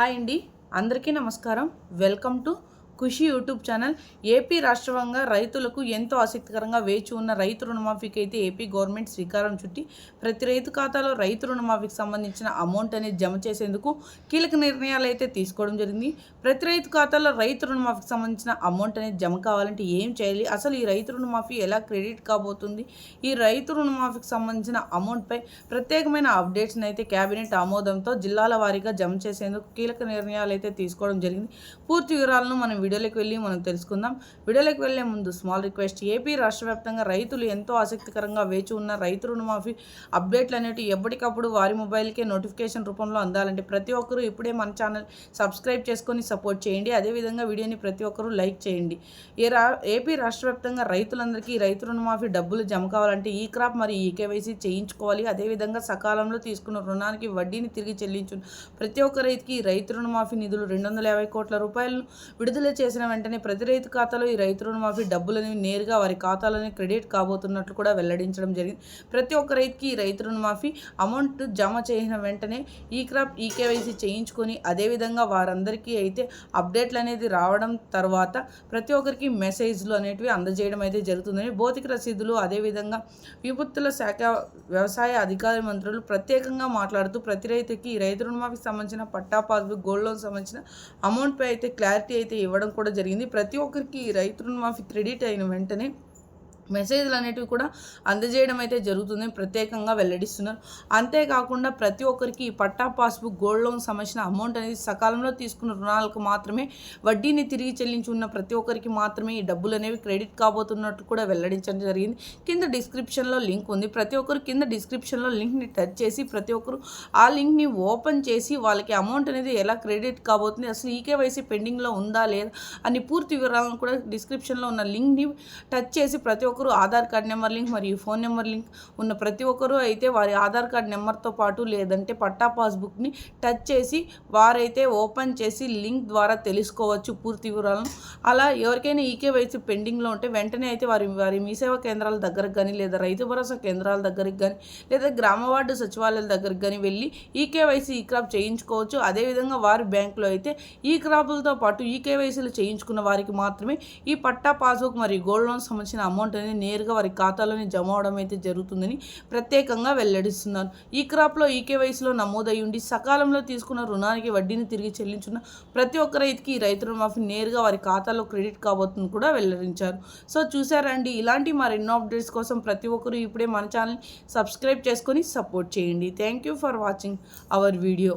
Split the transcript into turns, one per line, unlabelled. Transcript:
Hi అండి, అందరికీ నమస్కారం. Welcome to Khushi YouTube channel. AP రాష్ట్రంగా రైతులకు ఎంతో ఆసక్తికరంగా వేచి ఉన్న రైతు రుణమాఫీకి అయితే ఏపీ గవర్నమెంట్ శ్రీకారం చుట్టి ప్రతి రైతు ఖాతాలో రైతు రుణమాఫీకి సంబంధించిన అమౌంట్ అనేది జమ చేసేందుకు కీలక నిర్ణయాలు అయితే తీసుకోవడం జరిగింది. ప్రతి రైతు ఖాతాలో రైతు రుణమాఫీకి సంబంధించిన అమౌంట్ అనేది జమ కావాలంటే ఏం చేయాలి, అసలు ఈ రైతు రుణమాఫీ ఎలా క్రెడిట్ కాబోతుంది, ఈ రైతు రుణమాఫీకి సంబంధించిన అమౌంట్పై ప్రత్యేకమైన అప్డేట్స్ని అయితే కేబినెట్ ఆమోదంతో జిల్లాల వారీగా జమ చేసేందుకు కీలక నిర్ణయాలు అయితే తీసుకోవడం జరిగింది. పూర్తి వివరాలను మనం వీడియోలోకి వెళ్ళి మనం తెలుసుకుందాం. వీడియోలోకి వెళ్లే ముందు స్మాల్ రిక్వెస్ట్, ఏపీ రాష్ట్ర వ్యాప్తంగా రైతులు ఎంతో ఆసక్తికరంగా వేచి ఉన్న రైతు రుణమాఫీ అప్డేట్లు అనేవి ఎప్పటికప్పుడు వారి మొబైల్కే నోటిఫికేషన్ రూపంలో అందాలంటే ప్రతి ఒక్కరూ ఇప్పుడే మన ఛానల్ సబ్స్క్రైబ్ చేసుకొని సపోర్ట్ చేయండి. అదేవిధంగా వీడియోని ప్రతి ఒక్కరూ లైక్ చేయండి. ఏపీ రాష్ట్ర వ్యాప్తంగా రైతులందరికీ రైతు రుణమాఫీ డబ్బులు జమ కావాలంటే ఈ క్రాప్ మరియు ఈ కేవైసీ చేయించుకోవాలి. అదేవిధంగా సకాలంలో తీసుకున్న రుణానికి వడ్డీని తిరిగి చెల్లించు ప్రతి ఒక్క రైతుకి రైతు రుణమాఫీ నిధులు 250 కోట్ల రూపాయలను విడుదల చేసిన వెంటనే ప్రతి రైతు ఖాతాలో ఈ రైతు రుణమాఫీ డబ్బులని నేరుగా వారి ఖాతాలోనే క్రెడిట్ కాబోతున్నట్లు కూడా వెల్లడించడం జరిగింది. ప్రతి ఒక్క రైతుకి ఈ రైతు రుణమాఫీ అమౌంట్ జమ చేసిన వెంటనే ఈ క్రాప్ ఈ కేవైసీ చేయించుకొని అదేవిధంగా వారందరికీ అయితే అప్డేట్లు అనేది రావడం తర్వాత ప్రతి ఒక్కరికి మెసేజ్లు అనేటివి అందజేయడం అయితే జరుగుతుందని భౌతిక రసీదులు అదేవిధంగా విపత్తుల శాఖ వ్యవసాయ అధికార మంత్రులు ప్రత్యేకంగా మాట్లాడుతూ ప్రతి రైతుకి ఈ రైతు రుణమాఫీకి సంబంధించిన పట్టా పాస్బుక్ గోల్డ్ లోన్ సంబంధించిన అమౌంట్పై అయితే క్లారిటీ అయితే ఇవ్వడం కూడా జరిగింది. ప్రతి ఒక్కరికి రైతు రుణమాఫీ క్రెడిట్ అయిన వెంటనే మెసేజ్లు అనేటివి కూడా అందజేయడం అయితే జరుగుతుందని ప్రత్యేకంగా వెల్లడిస్తున్నారు. అంతేకాకుండా ప్రతి ఒక్కరికి ఈ పట్టా పాస్బుక్ గోల్డ్ లోన్ సంబంధించిన అమౌంట్ అనేది సకాలంలో తీసుకున్న రుణాలకు మాత్రమే వడ్డీని తిరిగి చెల్లించి ఉన్న ప్రతి ఒక్కరికి మాత్రమే ఈ డబ్బులు అనేవి క్రెడిట్ కాబోతున్నట్టు కూడా వెల్లడించడం జరిగింది. కింద డిస్క్రిప్షన్లో లింక్ ఉంది. ప్రతి ఒక్కరు కింద డిస్క్రిప్షన్లో లింక్ని టచ్ చేసి ప్రతి ఒక్కరు ఆ లింక్ని ఓపెన్ చేసి వాళ్ళకి అమౌంట్ అనేది ఎలా క్రెడిట్ కాబోతుంది, అసలు ఈకేవైసీ పెండింగ్లో ఉందా లేదా అని పూర్తి వివరాలను కూడా డిస్క్రిప్షన్లో ఉన్న లింక్ని టచ్ చేసి ప్రతి ఒక్కరు ఆధార్ కార్డ్ నెంబర్ లింక్ మరియు ఫోన్ నెంబర్ లింక్ ఉన్న ప్రతి ఒక్కరూ అయితే వారి ఆధార్ కార్డ్ నెంబర్తో పాటు లేదంటే పట్టా పాస్బుక్ని టచ్ చేసి వారైతే ఓపెన్ చేసి లింక్ ద్వారా తెలుసుకోవచ్చు పూర్తి వివరాలను. అలా ఎవరికైనా ఈకేవైసీ పెండింగ్లో ఉంటే వెంటనే అయితే వారి మీ సేవా కేంద్రాల దగ్గరకు కానీ లేదా రైతు భరోసా కేంద్రాల దగ్గరికి కానీ లేదా గ్రామ వార్డు సచివాలయాల దగ్గరికి కానీ వెళ్ళి ఈకేవైసీ ఈ క్రాప్ చేయించుకోవచ్చు. అదేవిధంగా వారి బ్యాంకులో అయితే ఈ క్రాపులతో పాటు ఈకేవైసీలు చేయించుకున్న వారికి మాత్రమే ఈ పట్టా పాస్బుక్ మరియు గోల్డ్ లోన్ సంబంధించిన అమౌంట్ అనేది నేరుగా వారి ఖాతాలోనే జమ అవడం అయితే జరుగుతుందని ప్రత్యేకంగా వెల్లడిస్తున్నారు. ఈ క్రాప్లో ఈకేవైసీలో నమోదై ఉండి సకాలంలో తీసుకున్న రుణానికి వడ్డీని తిరిగి చెల్లించున్న ప్రతి ఒక్క రైతుకి ఈ రైతు రుణమాఫీ నేరుగా వారి ఖాతాలో క్రెడిట్ కాబోతుంది కూడా వెల్లడించారు. సో చూసారండి, ఇలాంటి మరెన్నో అప్డేట్స్ కోసం ప్రతి ఒక్కరూ ఇప్పుడే మన ఛానల్ని సబ్స్క్రైబ్ చేసుకొని సపోర్ట్ చేయండి. Thank you for watching our video.